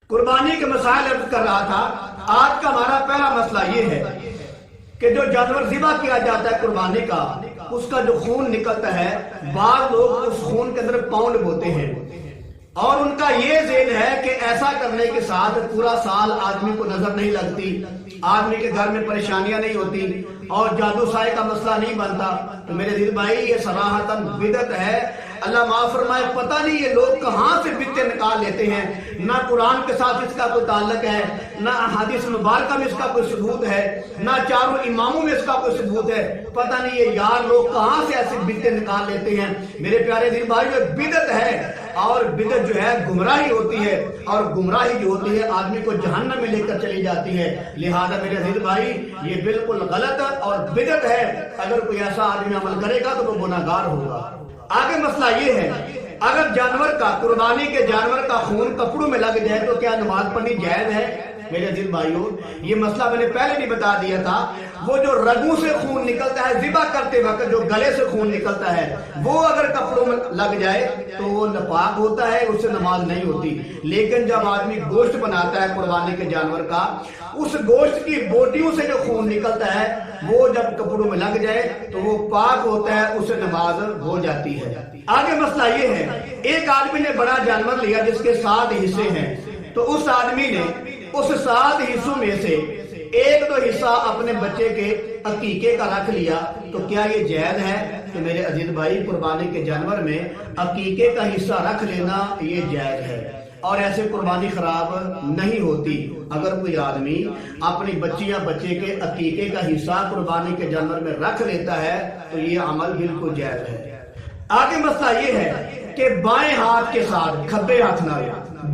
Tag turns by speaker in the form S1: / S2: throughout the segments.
S1: قربانی کے مسائل عرض کر رہا تھا۔ آج کا ہمارا پہلا مسئلہ یہ ہے کہ جو جانور ذبح کیا جاتا ہے قربانی کا، اس کا جو خون نکلتا ہے، بعض لوگ اس خون کے اندر پاؤنڈ بوتے ہیں، اور ان کا یہ ذہن ہے کہ ایسا کرنے کے ساتھ پورا سال آدمی کو نظر نہیں لگتی، آدمی کے گھر میں پریشانیاں نہیں ہوتی اور جادو سائے کا مسئلہ نہیں بنتا۔ تو میرے دل بھائی، یہ صراحتاً بدعت ہے۔ اللہ معاف فرمائے، پتہ نہیں یہ لوگ کہاں سے بدعتیں نکال لیتے ہیں۔ نہ قرآن کے ساتھ اس کا کوئی تعلق ہے، نہ حدیث مبارکہ میں اس کا کوئی ثبوت ہے، نہ چاروں اماموں میں اس کا کوئی ثبوت ہے۔ پتہ نہیں یہ یار لوگ کہاں سے ایسی بدعتیں نکال لیتے ہیں۔ میرے پیارے دل بھائی، یہ بدعت ہے، اور بدعت جو ہے گمراہی ہوتی ہے، اور گمراہی جو ہوتی ہے آدمی کو جہنم میں لے کر چلی جاتی ہے۔ لہذا میرے دل بھائی، یہ بالکل غلط اور بدعت ہے۔ اگر کوئی ایسا آدمی عمل کرے گا تو وہ گناہگار ہوگا۔ آگے مسئلہ یہ ہے، اگر جانور کا، قربانی کے جانور کا خون کپڑوں میں لگ جائے تو کیا نماز پڑھنی جائز ہے؟ میرے دل بھائیوں، یہ مسئلہ میں نے پہلے بھی بتا دیا تھا۔ وہ جو رگوں سے خون نکلتا ہے ذبح کرتے وقت، جو گلے سے خون نکلتا ہے، وہ اگر کپڑوں میں لگ جائے تو وہ ناپاک ہوتا ہے، اس سے نماز نہیں ہوتی۔ لیکن جب آدمی گوشت بناتا ہے قربانی کے جانور کا، اس گوشت کی بوٹیوں سے جو خون نکلتا ہے، وہ جب کپڑوں میں لگ جائے تو وہ پاک ہوتا ہے، اس سے نماز ہو جاتی ہے۔ آگے مسئلہ یہ ہے، ایک آدمی نے بڑا جانور لیا جس کے 7 حصے ہیں، تو اس آدمی نے اس 7 حصوں میں سے ایک دو حصہ اپنے بچے کے عقیقے کا رکھ لیا، تو کیا یہ جائز ہے؟ تو میرے عزیز بھائی، قربانی کے جانور میں عقیقے کا حصہ رکھ لینا یہ جائز ہے، اور ایسے قربانی خراب نہیں ہوتی۔ اگر کوئی آدمی اپنی بچی یا بچے کے عقیقے کا حصہ قربانی کے جانور میں رکھ لیتا ہے تو یہ عمل بالکل جائز ہے۔ آگے مسئلہ یہ ہے کہ بائیں ہاتھ کے ساتھ، کھبے ہاتھ نہ،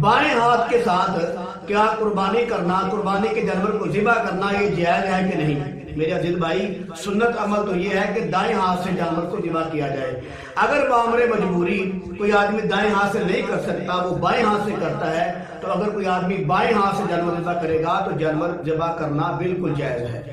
S1: بائیں ہاتھ کے ساتھ کیا قربانی کرنا، قربانی کے جانور کو ذبح کرنا یہ جائز ہے کہ نہیں؟ میرے عزیز بھائی، سنت عمل تو یہ ہے کہ دائیں ہاتھ سے جانور کو ذبح کیا جائے۔ اگر بامر مجبوری کوئی آدمی دائیں ہاتھ سے نہیں کر سکتا، وہ بائیں ہاتھ سے کرتا ہے، تو اگر کوئی آدمی بائیں ہاتھ سے جانور ذبح کرے گا تو جانور ذبح کرنا بالکل جائز ہے۔